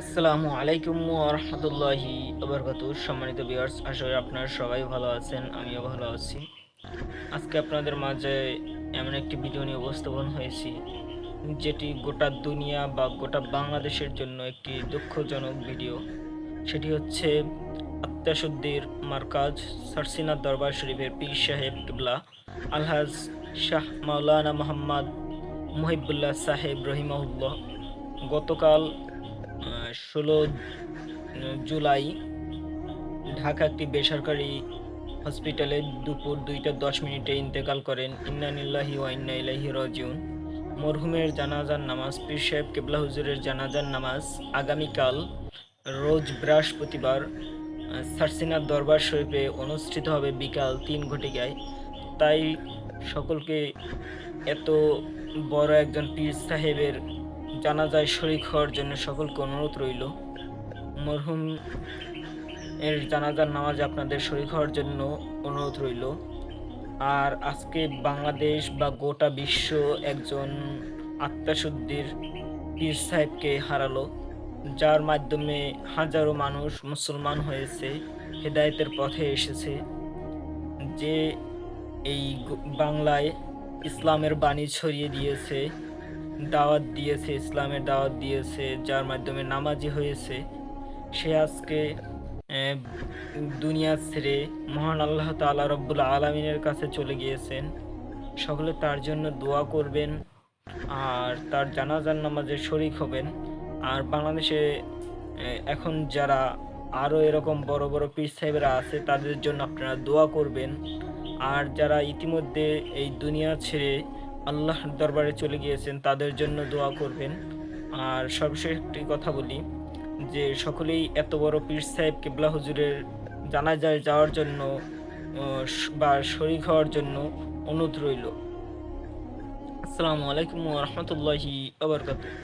আসসালামু আলাইকুম ওয়া রাহমাতুল্লাহি ওয়া বারাকাতুহু। সম্মানিত ভিউয়ার্স, আশা করি আপনারা সবাই ভালো আছেন, আমিও ভালো আছি। আজকে আপনাদের মাঝে এমন একটি ভিডিও নিয়ে উপস্থাপন হয়েছি, যেটি গোটা দুনিয়া বা গোটা বাংলাদেশের জন্য একটি দুঃখজনক ভিডিও। সেটি হচ্ছে আত্মাশুদ্ধির মারকাজ সারসিনা দরবার শরীফের পীর সাহেব কিবলা আলহাজ শাহ মাওলানা মোহাম্মদ মুহিবুল্লাহ সাহেব রহিমাহুল্লাহ গতকাল 16 জুলাই ঢাকা একটি বেসরকারি হসপিটালে দুপুর 2টা 10 মিনিটে ইন্তেকাল করেন। ইন্না লিল্লাহি ওয়া ইন্না ইলাইহি রাজিউন। মরহুমের জানাজার নামাজ, পীর সাহেব কেবলা হুজুরের জানাজার নামাজ আগামীকাল রোজ বৃহস্পতিবার সারসিনার দরবার শরীফে অনুষ্ঠিত হবে বিকাল 3 ঘটিকায়। তাই সকলকে এত বড় একজন পীর সাহেবের জানাজায় শরীক হওয়ার জন্য সকলকে অনুরোধ রইল, মরহুম এর জানাজার নামাজে আপনাদের শরীক হওয়ার জন্য অনুরোধ রইল। আর আজকে বাংলাদেশ বা গোটা বিশ্ব একজন আত্মাশুদ্ধির পীর সাহেবকে হারালো, যার মাধ্যমে হাজারো মানুষ মুসলমান হয়েছে, হেদায়েতের পথে এসেছে। যে এই বাংলায় ইসলামের বাণী ছড়িয়ে দিয়েছে, দাওয়াত দিয়েছে, ইসলামের দাওয়াত দিয়েছে, যার মাধ্যমে নামাজি হয়েছে, সে আজকে আহ, দুনিয়া ছেড়ে মহান আল্লাহ তাআলা রব্বুল আলামিনের কাছে চলে গিয়েছেন। সকলে তার জন্য দোয়া করবেন আর তার জানাজার নামাজে শরীক হবেন। আর বাংলাদেশে এখন যারা আরও এরকম বড় বড় পীর সাহেবেরা আছে, তাদের জন্য আপনারা দোয়া করবেন। আর যারা ইতিমধ্যে এই দুনিয়া ছেড়ে আল্লাহর দরবারে চলে গিয়েছেন, তাদের জন্য দোয়া করবেন। আর সর্বশেষ একটি কথা বলি, যে সকলেই এত বড় পীর সাহেব কেবলা হুজুরের জানাজায় যাওয়ার জন্য বা শরীক হওয়ার জন্য অনুরোধ রইল। আসসালামু আলাইকুম ওয়া রাহমাতুল্লাহি ওয়া বারাকাতুহু।